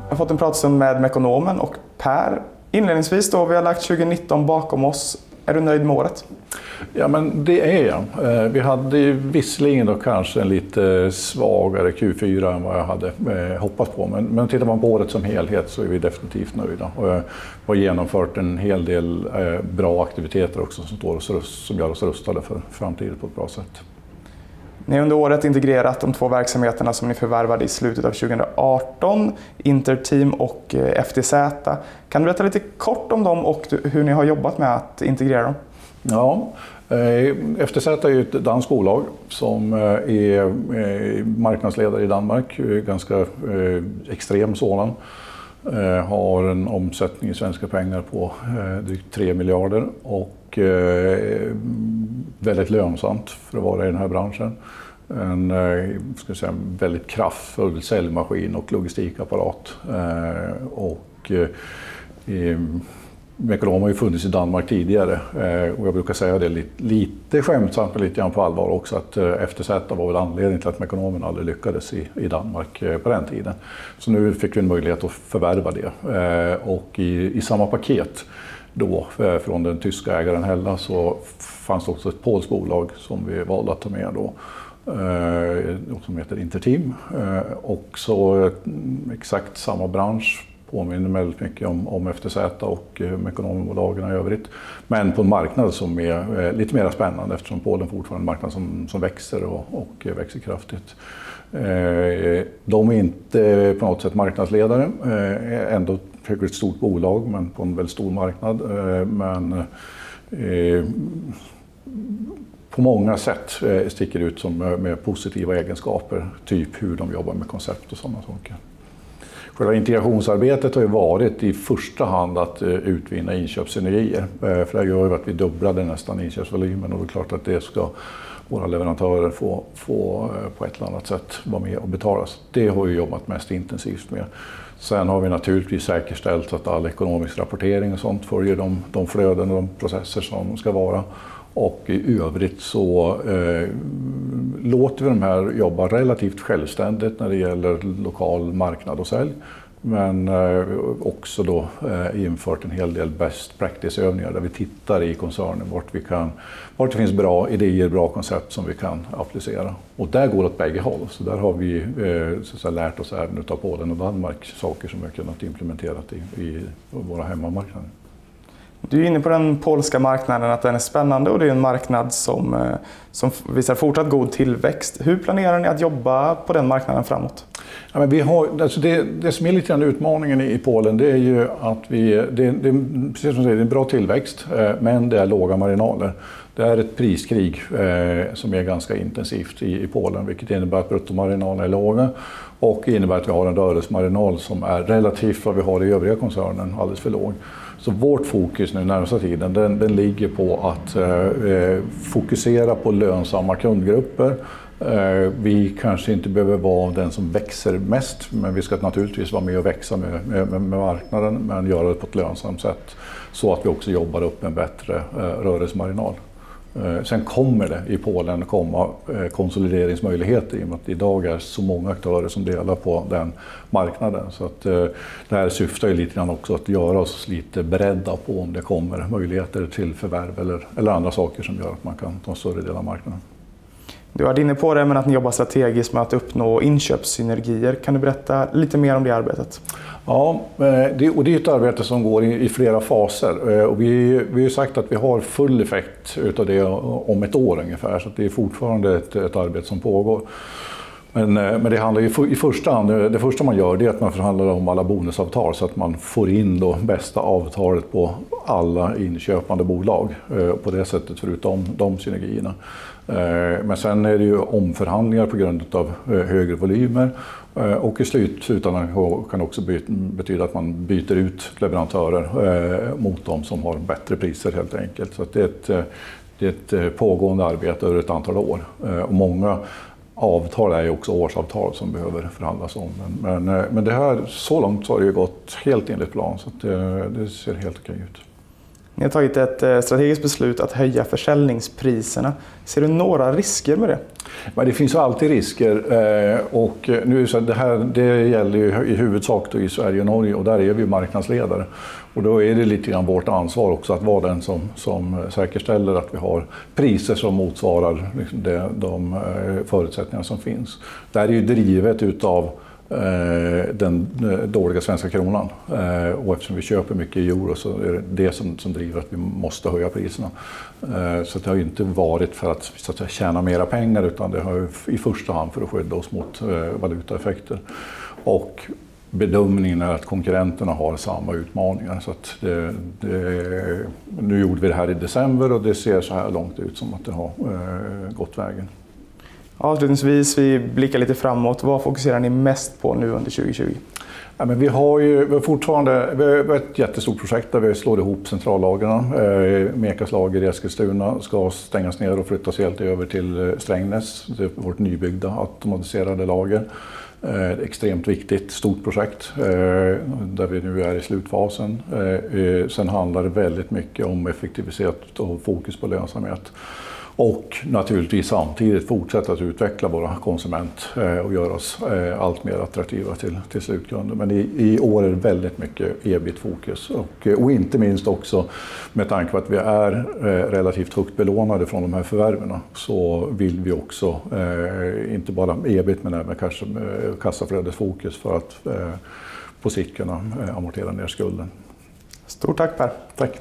Jag har fått en pratstund med Mekonomen och Per. Inledningsvis då, vi har lagt 2019 bakom oss. Är du nöjd med året? Ja, men det är jag. Vi hade ju visserligen då kanske en lite svagare Q4 än vad jag hade hoppats på. Men tittar man på året som helhet så är vi definitivt nöjda. Och jag har genomfört en hel del bra aktiviteter också som gör oss rustade för framtiden på ett bra sätt. Ni har under året integrerat de 2 verksamheterna som ni förvärvade i slutet av 2018, Interteam och FTZ. Kan du berätta lite kort om dem och hur ni har jobbat med att integrera dem? Ja, FTZ är ju ett danskt bolag som är marknadsledare i Danmark, ganska extrem sådan. Har en omsättning i svenska pengar på drygt 3 miljarder och väldigt lönsamt för att vara i den här branschen. En väldigt kraftfull säljmaskin och logistikapparat. Mekonomen har ju funnits i Danmark tidigare och jag brukar säga det lite skämtsamt och lite grann på allvar också att FTZ var väl anledningen till att Mekonomen aldrig lyckades i Danmark på den tiden. Så nu fick vi en möjlighet att förvärva det och i samma paket då från den tyska ägaren Hella så fanns det också ett polskt bolag som vi valde att ta med då. Som heter Interteam och så exakt samma bransch. Påminner väldigt mycket om FTZ och Mekonomenbolagen i övrigt. Men på en marknad som är lite mer spännande eftersom Polen fortfarande är en marknad som växer och växer kraftigt. De är inte på något sätt marknadsledare, ändå ett stort bolag men på en väldigt stor marknad. Men på många sätt sticker ut som med positiva egenskaper, typ hur de jobbar med koncept och sådana saker. Själva integrationsarbetet har ju varit i första hand att utvinna inköpssynergier. För det gör ju att vi dubblade nästan inköpsvolymen och det är klart att det ska våra leverantörer få på ett eller annat sätt vara med och betalas. Det har vi jobbat mest intensivt med. Sen har vi naturligtvis säkerställt att all ekonomisk rapportering och sånt följer de flöden och de processer som ska vara. Och i övrigt så låter vi de här jobba relativt självständigt när det gäller lokal marknad och sälj. Men också då infört en hel del best practice-övningar där vi tittar i koncernen vart det finns bra idéer, bra koncept som vi kan applicera. Och där går det åt bägge håll. Så där har vi lärt oss även av Polen och Danmark saker som vi har kunnat implementera i våra hemmamarknader. Du är inne på den polska marknaden, att den är spännande och det är en marknad som visar fortsatt god tillväxt. Hur planerar ni att jobba på den marknaden framåt? Ja, men det som är lite grann utmaningen i Polen det är ju att precis som du säger, det är en bra tillväxt men det är låga marginaler. Det är ett priskrig som är ganska intensivt i Polen vilket innebär att bruttomarginalerna är låga och innebär att vi har en rörelsemarginal som är relativt vad vi har i övriga koncernen alldeles för låg. Så vårt fokus nu närmaste tiden den ligger på att fokusera på lönsamma kundgrupper. Vi kanske inte behöver vara den som växer mest men vi ska naturligtvis vara med och växa med marknaden men göra det på ett lönsamt sätt så att vi också jobbar upp en bättre rörelsemarginal. Sen kommer det i Polen komma konsolideringsmöjligheter i och med att idag är så många aktörer som delar på den marknaden. Så att det här syftar ju lite grann också att göra oss lite beredda på om det kommer möjligheter till förvärv eller andra saker som gör att man kan ta en större del av marknaden. Du var inne på det men att ni jobbar strategiskt med att uppnå inköpssynergier. Kan du berätta lite mer om det arbetet? Ja, det är ett arbete som går i flera faser och vi har ju sagt att vi har full effekt utav det om ett år ungefär så att det är fortfarande ett arbete som pågår. Men det handlar ju i första hand, det första man gör det är att man förhandlar om alla bonusavtal så att man får in då bästa avtalet på alla inköpande bolag på det sättet förutom de synergierna. Men sen är det ju omförhandlingar på grund av högre volymer och i slutändan kan också betyda att man byter ut leverantörer mot de som har bättre priser helt enkelt. Så att det är ett pågående arbete över ett antal år och många avtal är ju också årsavtal som behöver förhandlas om. Men det här, så långt så har det ju gått helt enligt plan så att det ser helt okej ut. Ni har tagit ett strategiskt beslut att höja försäljningspriserna. Ser du några risker med det? Men det finns ju alltid risker och nu så det gäller ju i huvudsak då i Sverige och Norge och där är vi marknadsledare. Och då är det lite grann vårt ansvar också att vara den som säkerställer att vi har priser som motsvarar de förutsättningar som finns. Det här är ju drivet utav den dåliga svenska kronan och eftersom vi köper mycket i euro så är det som driver att vi måste höja priserna. Så det har ju inte varit för att, så att säga, tjäna mera pengar utan det har i första hand för att skydda oss mot valutaeffekter. Och bedömningen är att konkurrenterna har samma utmaningar. Så att nu gjorde vi det här i december och det ser så här långt ut som att det har gått vägen. Avslutningsvis, vi blickar lite framåt. Vad fokuserar ni mest på nu under 2020? Ja, men vi har ett jättestort projekt där vi slår ihop centrallagren. Mekas lager i Eskilstuna ska stängas ner och flyttas helt över till Strängnäs. Det är vårt nybyggda automatiserade lager. Extremt viktigt, stort projekt där vi nu är i slutfasen. Sen handlar det väldigt mycket om effektivitet och fokus på lönsamhet. Och naturligtvis samtidigt fortsätta att utveckla våra konsument och göra oss allt mer attraktiva till slutkunder. Men i år är det väldigt mycket EBIT-fokus och inte minst också med tanke på att vi är relativt högt belånade från de här förvärverna så vill vi också inte bara EBIT men även kassaflödesfokus för att på sikt kunna amortera ner skulden. Stort tack Per. Tack.